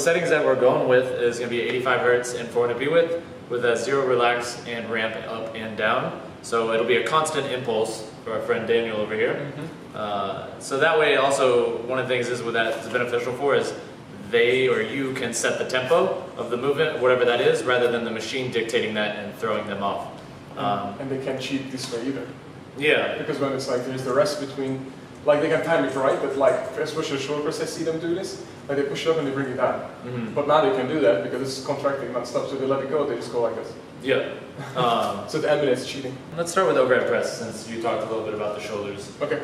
settings that we're going with is going to be 85 hertz and 400 p width with a 0 relax and ramp up and down. So it'll be a constant impulse for our friend Daniel over here. So that way also one of the things is what that's beneficial for is they or you can set the tempo of the movement, whatever that is, rather than the machine dictating that and throwing them off. And they can't cheat this way either. Yeah. Because when it's like there's the rest between, like they can time it right, but like especially shoulders, I see them do this. Like they push it up and they bring it down. But now they can do that because it's contracting non-stop, so they let it go, they just go like this. Yeah. So the emulates cheating. Let's start with overhead press since you talked a little bit about the shoulders. Okay.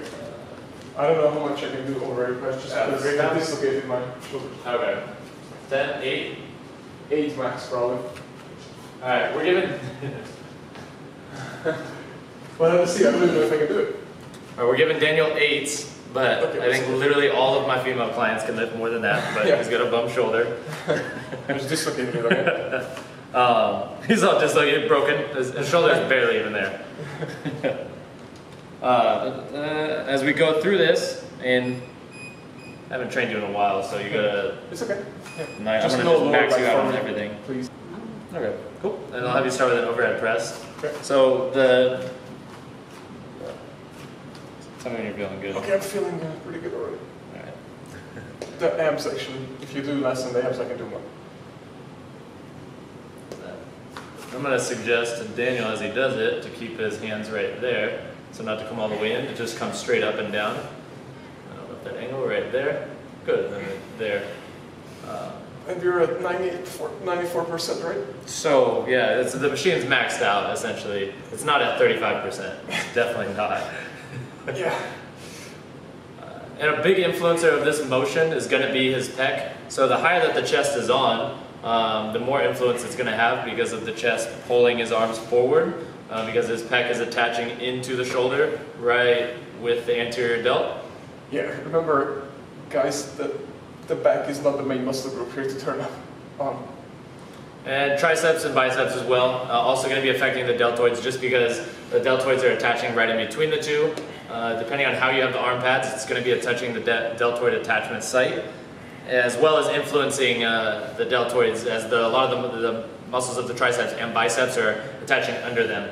I don't know how much I can do overhead press just because I dislocated my shoulders. Okay. 10, 8? 8 max probably. Alright, we're giving... Well, let's see, I don't even know if I can do it. We're giving Daniel 8s, but okay, I think literally all of my female clients can lift more than that, but he's got a bum shoulder. I just dislocated it, okay? He's all dislocated, broken. His shoulder is barely even there. As we go through this, and I haven't trained you in a while, so you gotta... It's okay. Yeah. I'm gonna just max you out on everything. Please. Okay, cool. And I'll have you start with an overhead press. Okay. So tell me when you're feeling good. Okay, I'm feeling pretty good already. Alright. The abs actually, if you do less than the abs, I can do more. I'm going to suggest to Daniel as he does it to keep his hands right there, so not to come all the way in, to just come straight up and down. With that angle right there. Good, and then there. And you're at 94%, right? So, yeah, the machine's maxed out, essentially. It's not at 35%. Definitely not. Yeah. And a big influencer of this motion is going to be his pec. So the higher that the chest is on, the more influence it's going to have because of the chest pulling his arms forward, because his pec is attaching into the shoulder right with the anterior delt. Yeah, remember, guys, that the back is not the main muscle group here to turn up on. And triceps and biceps as well, also going to be affecting the deltoids just because the deltoids are attaching right in between the two. Depending on how you have the arm pads, it's going to be touching the deltoid attachment site, as well as influencing the deltoids as a lot of the muscles of the triceps and biceps are attaching under them.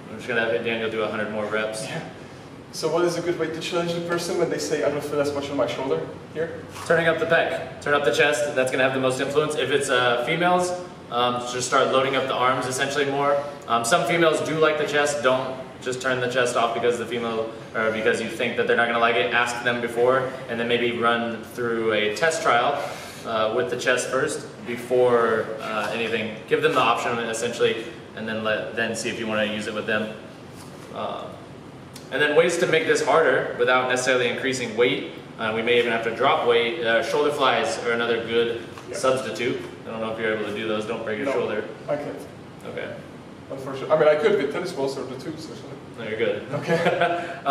I'm just going to have Daniel do 100 more reps. Yeah. So what is a good way to challenge the person when they say, I don't feel as much on my shoulder here? Turning up the pec. Turn up the chest, that's going to have the most influence. If it's females, just start loading up the arms essentially more. Some females do like the chest, don't just turn the chest off because the female, or because you think that they're not going to like it. Ask them before, and then maybe run through a test trial with the chest first before anything. Give them the option essentially, and then see if you want to use it with them. And then ways to make this harder without necessarily increasing weight. We may even have to drop weight. Shoulder flies are another good substitute. I don't know if you're able to do those. Don't break your shoulder. I can't. Okay. Unfortunately, I mean I could with tennis balls or the tubes or something. No, you're good. Okay.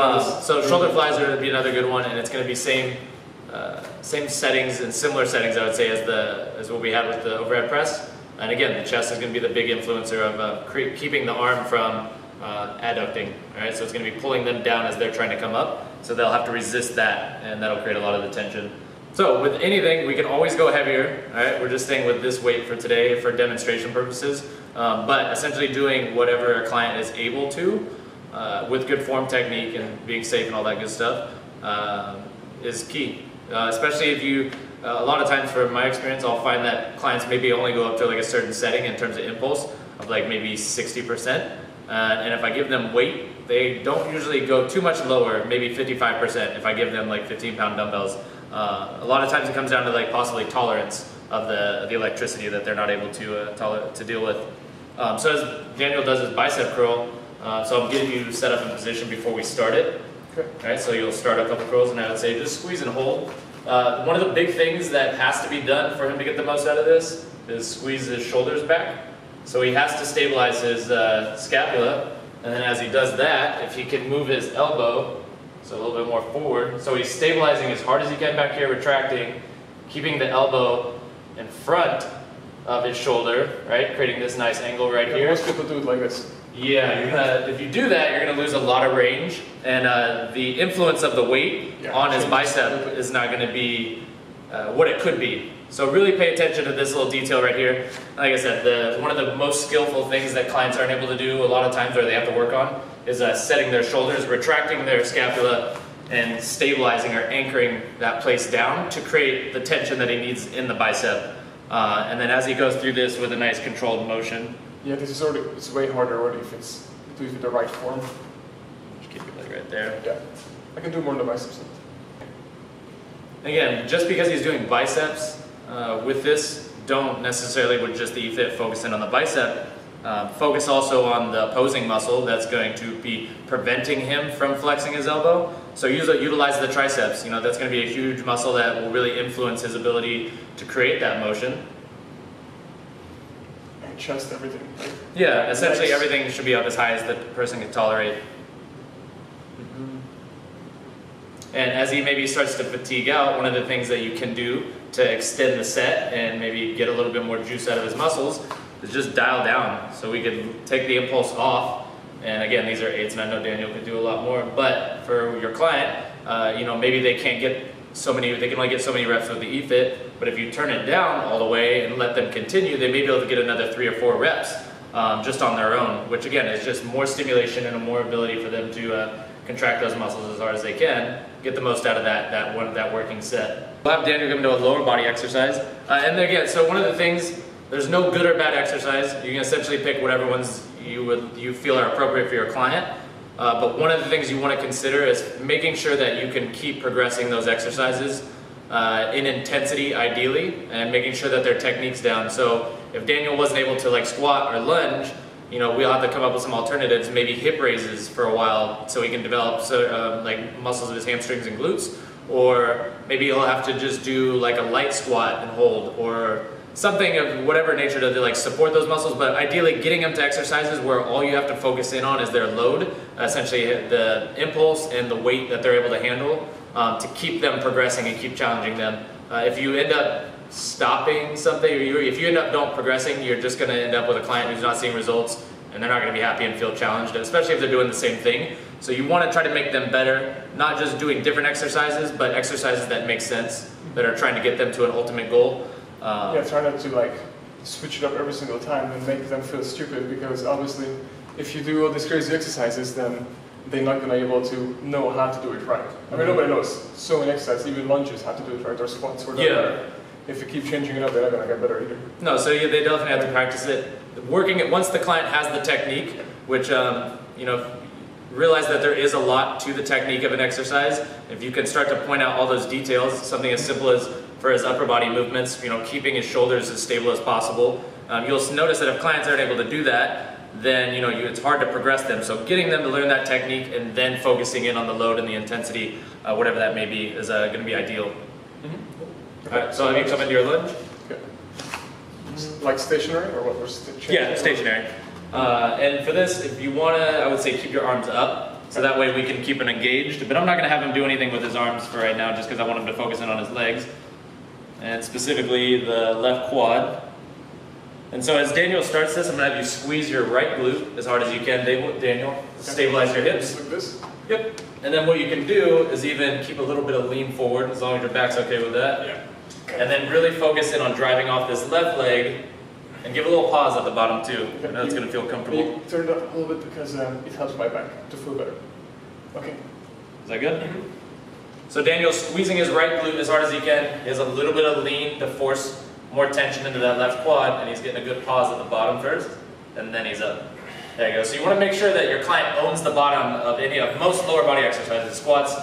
So shoulder flies are going to be another good one, and it's going to be same settings and similar settings, I would say, as what we had with the overhead press. And again, the chest is going to be the big influencer of keeping the arm from adducting. All right, so it's going to be pulling them down as they're trying to come up. So they'll have to resist that, and that'll create a lot of the tension. So with anything, we can always go heavier. All right, we're just staying with this weight for today for demonstration purposes. But essentially doing whatever a client is able to with good form technique and being safe and all that good stuff is key. Especially if you, a lot of times from my experience, I'll find that clients maybe only go up to like a certain setting in terms of impulse of like maybe 60%. And if I give them weight, they don't usually go too much lower, maybe 55% if I give them like 15-pound dumbbells. A lot of times it comes down to like possibly tolerance of the electricity that they're not able to deal with. So as Daniel does his bicep curl, so I'm getting you set up in position before we start it. Okay. All right, so you'll start a couple curls, and I would say just squeeze and hold. One of the big things that has to be done for him to get the most out of this is squeeze his shoulders back. So he has to stabilize his scapula, and then as he does that, if he can move his elbow, so a little bit more forward, so he's stabilizing as hard as he can back here, retracting, keeping the elbow in front of his shoulder, right, creating this nice angle right here. Most people do it like this. Yeah, if you do that, you're going to lose a lot of range, and the influence of the weight on his bicep is not going to be what it could be. So really pay attention to this little detail right here. Like I said, one of the most skillful things that clients aren't able to do a lot of times, or they have to work on, is setting their shoulders, retracting their scapula, and stabilizing or anchoring that place down to create the tension that he needs in the bicep. And then as he goes through this with a nice controlled motion. Yeah, this is already, it's way harder already if it's do it with the right form. Just keep your leg right there. Yeah, I can do more on the biceps. Again, just because he's doing biceps with this, don't necessarily with just the E-Fit focus in on the bicep. Focus also on the opposing muscle that's going to be preventing him from flexing his elbow. So utilize the triceps. You know, that's going to be a huge muscle that will really influence his ability to create that motion. And chest, everything. Right? Yeah, essentially everything should be up as high as the person can tolerate. And as he maybe starts to fatigue out, one of the things that you can do to extend the set and maybe get a little bit more juice out of his muscles is just dial down. So we could take the impulse off. And again, these are 8s, and I know Daniel could do a lot more. But for your client, you know, maybe they can't get so many, they can only get so many reps with the E-Fit. But if you turn it down all the way and let them continue, they may be able to get another 3 or 4 reps just on their own, which again is just more stimulation and a more ability for them to contract those muscles as hard as they can, get the most out of that working set. We'll have Daniel come to a lower body exercise. And again, so one of the things, there's no good or bad exercise. You can essentially pick whatever ones you feel are appropriate for your client. But one of the things you want to consider is making sure that you can keep progressing those exercises in intensity ideally, and making sure that their technique's down. So if Daniel wasn't able to like squat or lunge, you know, we'll have to come up with some alternatives, maybe hip raises for a while so he can develop like muscles of his hamstrings and glutes, or maybe he'll have to just do like a light squat and hold, or something of whatever nature to like support those muscles. But ideally getting them to exercises where all you have to focus in on is their load, essentially the impulse and the weight that they're able to handle, to keep them progressing and keep challenging them. If you end up stopping something, or if you end up don't progressing, you're just going to end up with a client who's not seeing results, and they're not going to be happy and feel challenged, especially if they're doing the same thing. So you want to try to make them better, not just doing different exercises, but exercises that make sense, that are trying to get them to an ultimate goal. Yeah, try not to like switch it up every single time and make them feel stupid, because obviously if you do all these crazy exercises, then they're not going to be able to know how to do it right. I mean, nobody knows so many exercises, even lunges, how to do it right, or squats, or whatever. If you keep changing it up, they're not going to get better either. No, so yeah, they definitely have to practice it. Working it, once the client has the technique, which, you know, realize that there is a lot to the technique of an exercise. If you can start to point out all those details, something as simple as for his upper body movements, you know, keeping his shoulders as stable as possible. You'll notice that if clients aren't able to do that, then, you know, it's hard to progress them. So getting them to learn that technique and then focusing in on the load and the intensity, whatever that may be, is going to be ideal. Okay. Alright, so have you come into your lunge? Okay. Like stationary, or what? Yeah, stationary. And for this, if you want to, I would say keep your arms up, so that way we can keep him engaged. But I'm not going to have him do anything with his arms for right now, just because I want him to focus in on his legs, and specifically the left quad. And so as Daniel starts this, I'm going to have you squeeze your right glute as hard as you can, Daniel. Stabilize your hips. Like this? Yep. And then what you can do is even keep a little bit of lean forward, as long as your back's okay with that. Yeah. And then really focus in on driving off this left leg, and give a little pause at the bottom too. I know it's going to feel comfortable. You turn it up a little bit because it helps my back to feel better. Okay. Is that good? Mm-hmm. So Daniel's squeezing his right glute as hard as he can. He has a little bit of lean to force more tension into that left quad, and he's getting a good pause at the bottom first, and then he's up. There you go. So you want to make sure that your client owns the bottom of most lower body exercises, squats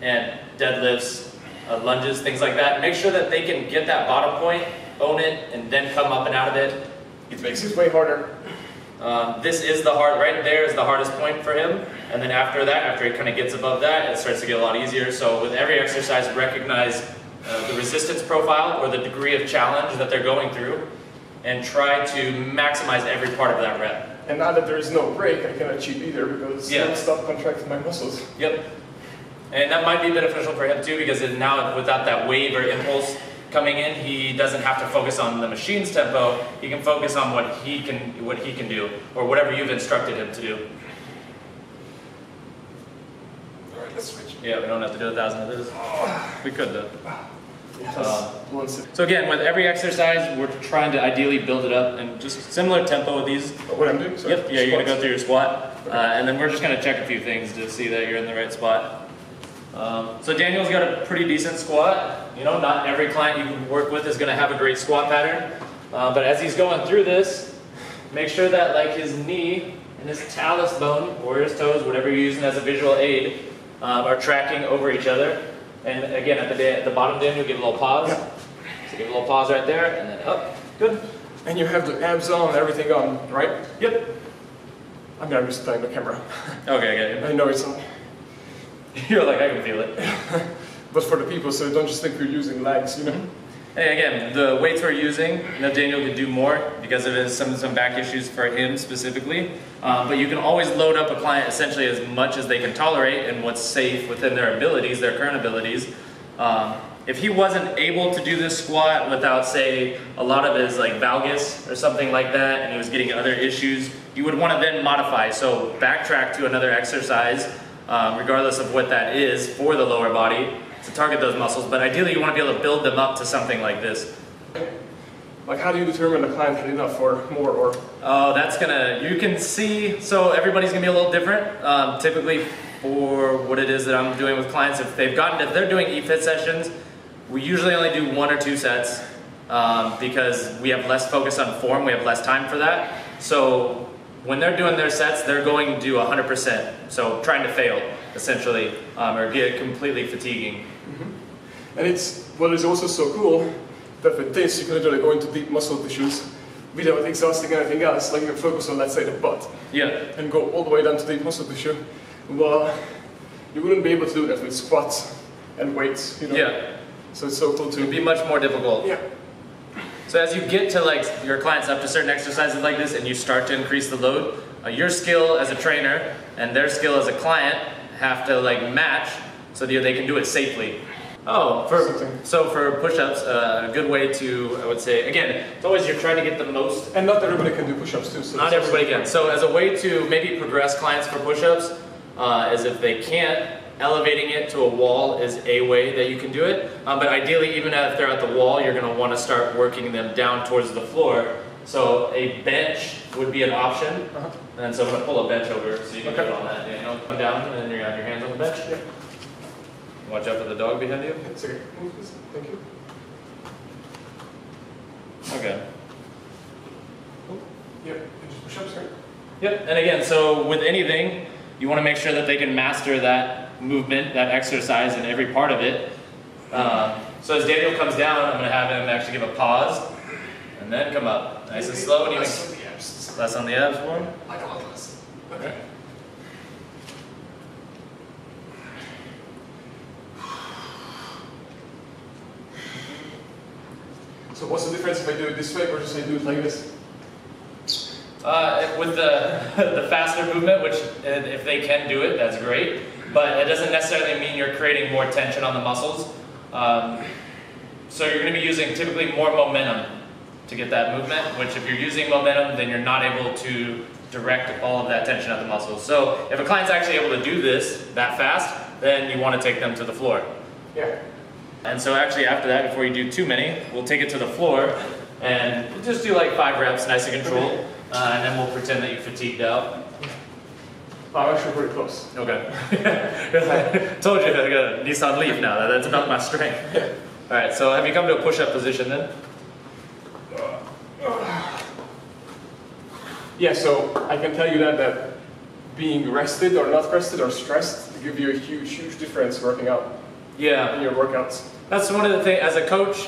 and deadlifts, lunges, things like that. Make sure that they can get that bottom point, own it, and then come up and out of it. It makes it way harder. This is right there is the hardest point for him. And then after that, after he kind of gets above that, it starts to get a lot easier. So with every exercise, recognize the resistance profile or the degree of challenge that they're going through, and try to maximize every part of that rep. And now that there is no break, I cannot cheat either, because I don't stop contracting my muscles. Yep. And that might be beneficial for him too, because now without that wave or impulse coming in, he doesn't have to focus on the machine's tempo. He can focus on what he can do, or whatever you've instructed him to do. All right, let's switch. Yeah, we don't have to do 1,000 of those. We could though. So again, with every exercise, we're trying to ideally build it up and just similar tempo with these. What I'm doing? Sorry. Yep, yeah, you're going to go through your squat. And then we're just going to check a few things to see that you're in the right spot. So Daniel's got a pretty decent squat. You know, not every client you can work with is going to have a great squat pattern. But as he's going through this, make sure that like his knee and his talus bone, or his toes, whatever you're using as a visual aid, are tracking over each other. And again, at the bottom, Daniel, give a little pause. Yeah. So give a little pause right there, and then up. Good. And you have the abs on, everything on, right? Yep. I'm just telling the camera. Okay. I know it's on. You're like, I can feel it. But for the people, so don't just think we're using legs, you know? And again, the weights we're using, you know, Daniel could do more because of his, some back issues for him specifically. But you can always load up a client essentially as much as they can tolerate and what's safe within their abilities, their current abilities. If he wasn't able to do this squat without, say, a lot of his like valgus or something like that, and he was getting other issues, you would want to then modify. So backtrack to another exercise, regardless of what that is for the lower body, to target those muscles. But ideally, you want to be able to build them up to something like this. Like, how do you determine the client had enough or more, or? Oh, that's gonna, you can see, so everybody's gonna be a little different. Typically for what it is that I'm doing with clients, if they're doing E-Fit sessions, we usually only do 1 or 2 sets because we have less focus on form, we have less time for that. So when they're doing their sets, they're going to do 100%. So trying to fail, essentially, or get completely fatiguing. Mm-hmm. And it's, what is also so cool, that with this you can literally go into deep muscle tissues without exhausting anything else, like you can focus on, let's say, the butt. Yeah. And go all the way down to deep muscle tissue. Well, you wouldn't be able to do that with squats and weights, you know? Yeah. So it's so cool too. It'd be much more difficult. Yeah. So as you get to like your clients up to certain exercises like this and you start to increase the load, your skill as a trainer and their skill as a client have to like match so that they can do it safely. Oh, so for push-ups, a good way to, I would say, again, it's always you're trying to get the most. And not everybody can do push-ups too. So not everybody can. So as a way to maybe progress clients for push-ups, is if they can't, elevating it to a wall is a way that you can do it. But ideally, even if they're at the wall, you're going to want to start working them down towards the floor. So a bench would be an option. And so I'm going to pull a bench over so you can put on that. You know, come down and then you have your hands on the bench. Yeah. Watch out for the dog behind you. It's okay. Thank you. Okay. Yep. Just push-ups, right? Yep. And again, so with anything, you want to make sure that they can master that movement, that exercise, and every part of it. So as Daniel comes down, I'm going to have him actually give a pause, and then come up. Nice and slow. And Less on the abs. Less on the abs for him? Like a lot less. Okay. So what's the difference if I do it this way versus I do it like this? With the faster movement, which if they can do it, that's great. But it doesn't necessarily mean you're creating more tension on the muscles. So you're going to be using typically more momentum to get that movement, which if you're using momentum, then you're not able to direct all of that tension at the muscles. So if a client's actually able to do this that fast, then you want to take them to the floor. Yeah. And so actually after that, before you do too many, we'll take it to the floor and we'll just do like 5 reps, nice and controlled, and then we'll pretend that you fatigued out. I'm actually pretty close. Okay. Told you I got a Nissan Leaf now, that's about my strength. Alright, so have you come to a push-up position then? Yeah, so I can tell you that being rested or not rested or stressed give you a huge, huge difference working out. Yeah. In your workouts. That's one of the things, as a coach,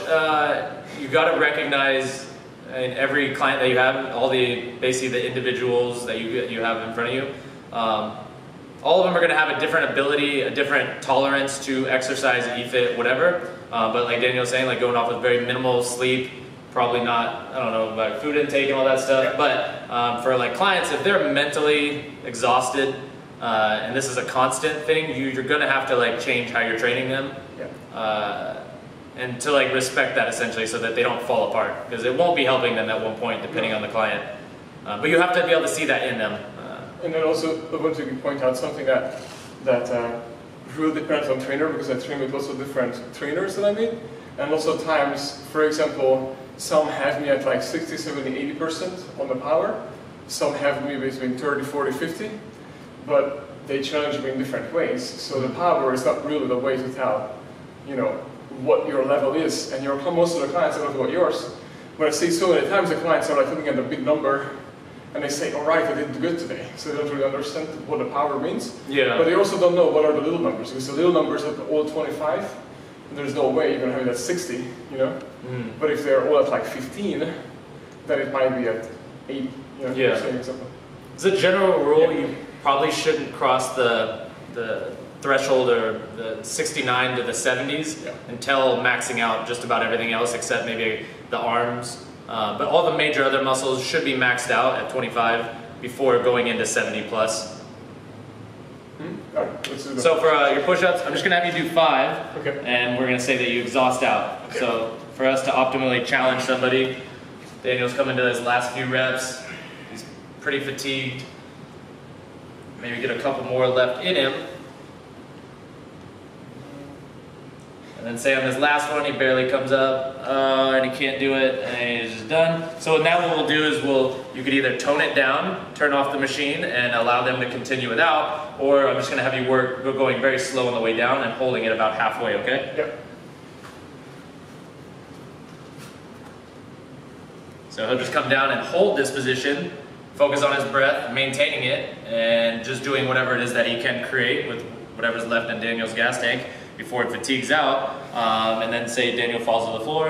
you got to recognize in every client that you have, all the, basically the individuals that you have in front of you, all of them are going to have a different ability, a different tolerance to exercise, E-Fit, whatever. But like Daniel was saying, like going off with very minimal sleep, probably not, I don't know, about food intake and all that stuff. But for like clients, if they're mentally exhausted, and this is a constant thing, you're going to have to like change how you're training them. And to like respect that essentially so that they don't fall apart. Because it won't be helping them at one point depending on the client. But you have to be able to see that in them. And then also I want to point out something that really depends on trainer, because I train with lots of different trainers that I meet. And lots of times, for example, some have me at like 60, 70, 80% on the power. Some have me between 30, 40, 50. But they challenge me in different ways. So the power is not really the way to tell, you know, what your level is. And most of the clients are not about yours. But I see so many times the clients are like looking at the big number and they say, all right, I did good today. So they don't really understand what the power means. Yeah. But they also don't know what are the little numbers. Because the little numbers are all 25. And there's no way you're going to have it at 60, you know? But if they're all at like 15, then it might be at 8, you know, yeah. Something. As a general rule, you probably shouldn't cross the threshold or the 69 to the 70s until maxing out just about everything else except maybe the arms. But all the major other muscles should be maxed out at 25 before going into 70 plus. So for your push-ups, I'm just going to have you do 5, and we're going to say that you exhaust out. Okay. So for us to optimally challenge somebody, Daniel's coming to his last few reps. He's pretty fatigued. Maybe get a couple more left in him. And then say on this last one, he barely comes up, and he can't do it, and he's just done. So now what we'll do is you could either tone it down, turn off the machine, and allow them to continue without, or I'm just going to have you work going very slow on the way down and holding it about halfway, okay? Yep. So he'll just come down and hold this position, focus on his breath, maintaining it, and just doing whatever it is that he can create with whatever's left in Daniel's gas tank before it fatigues out, and then say Daniel falls to the floor,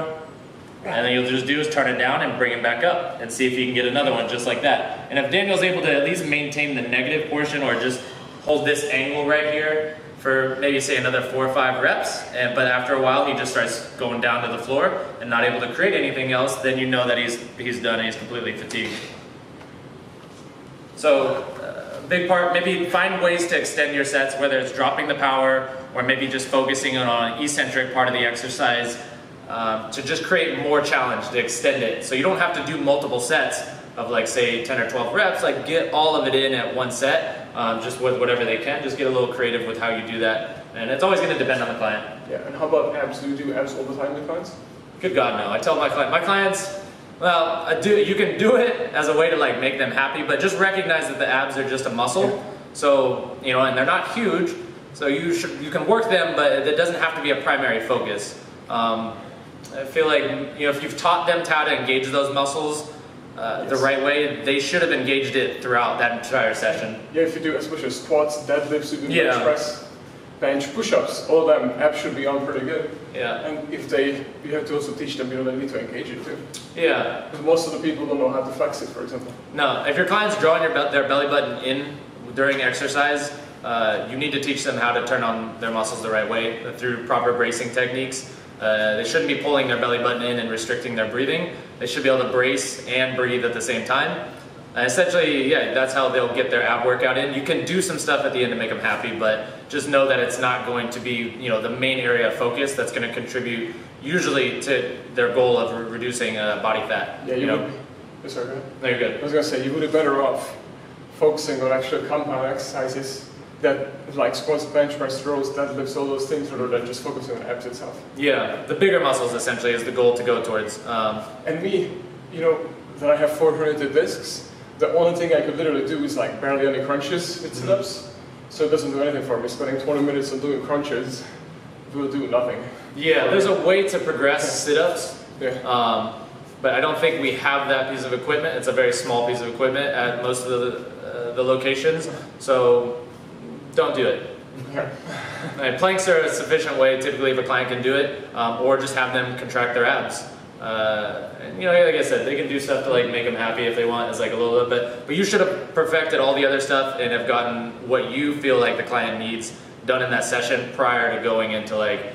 and then you'll just do is turn it down and bring it back up and see if you can get another one just like that. And if Daniel's able to at least maintain the negative portion or just hold this angle right here for maybe say another 4 or 5 reps, but after a while he just starts going down to the floor and not able to create anything else, then you know that he's done and he's completely fatigued. So big part, maybe find ways to extend your sets, whether it's dropping the power or maybe just focusing on an eccentric part of the exercise to just create more challenge, to extend it. So you don't have to do multiple sets of like say 10 or 12 reps, like get all of it in at one set, just with whatever they can. Just get a little creative with how you do that. And it's always going to depend on the client. Yeah, and how about abs? Do you do abs all the time with clients? Good God, no. I tell my clients, well, you can do it as a way to like make them happy, but just recognize that the abs are just a muscle. So, you know, and they're not huge, so you can work them, but it doesn't have to be a primary focus. I feel like, you know, if you've taught them how to engage those muscles the right way, they should have engaged it throughout that entire session. Yeah, if you do especially squats, deadlifts, you do bench press, bench push-ups, all of them abs should be on pretty good. Yeah. And if you have to also teach them, you know, they need to engage it too. Yeah. Because most of the people don't know how to flex it, for example. No, if your client's drawing their belly button in during exercise, you need to teach them how to turn on their muscles the right way through proper bracing techniques. They shouldn't be pulling their belly button in and restricting their breathing. They should be able to brace and breathe at the same time. Essentially, yeah, that's how they'll get their ab workout in. You can do some stuff at the end to make them happy, but just know that it's not going to be, you know, the main area of focus that's going to contribute usually to their goal of reducing body fat. Yeah, you know. Sorry, go ahead. No, you're good. I was going to say, you would be better off focusing on actual compound exercises that like squats, bench press, rows, deadlifts, all those things, rather than just focusing on abs itself. Yeah, the bigger muscles essentially is the goal to go towards. And me, you know, that I have 4 herniated discs, the only thing I could literally do is like barely any crunches with sit-ups, so it doesn't do anything for me. Spending 20 minutes on doing crunches will do nothing. Yeah, there's a way to progress sit-ups, but I don't think we have that piece of equipment. It's a very small piece of equipment at most of the locations, so don't do it. And planks are a sufficient way, typically, if a client can do it, or just have them contract their abs. And, you know, like I said, they can do stuff to like make them happy if they want, as like a little bit, but you should have perfected all the other stuff and have gotten what you feel like the client needs done in that session prior to going into like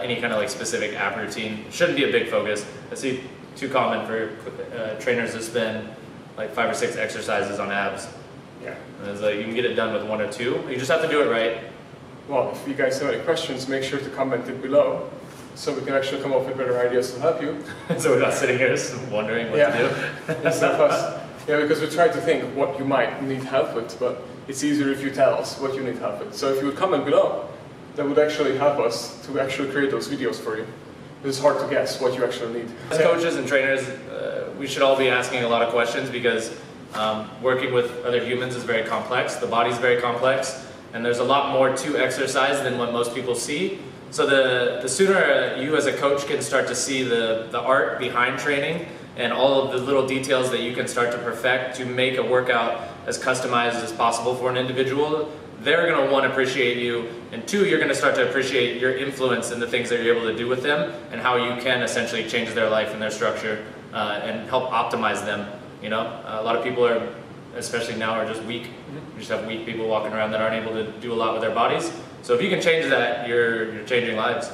any kind of like specific ab routine. Shouldn't be a big focus. I see too common for trainers to spend like 5 or 6 exercises on abs. Yeah. And it's like you can get it done with 1 or 2. You just have to do it right. Well, if you guys have any questions, make sure to comment it below, so we can actually come up with better ideas to help you. So we're not sitting here just wondering what to do. Instead of us. Yeah, because we try to think what you might need help with, but it's easier if you tell us what you need help with. So if you would comment below, that would actually help us to actually create those videos for you. it's hard to guess what you actually need. As coaches and trainers, we should all be asking a lot of questions because working with other humans is very complex. The body's very complex, and there's a lot more to exercise than what most people see. So the sooner you as a coach can start to see the art behind training and all of the little details that you can start to perfect to make a workout as customized as possible for an individual, they're going to, one, appreciate you, and two, you're going to start to appreciate your influence in the things that you're able to do with them and how you can essentially change their life and their structure and help optimize them. You know, a lot of people are, especially now, are just weak. You just have weak people walking around that aren't able to do a lot with their bodies. So if you can change that, you're changing lives.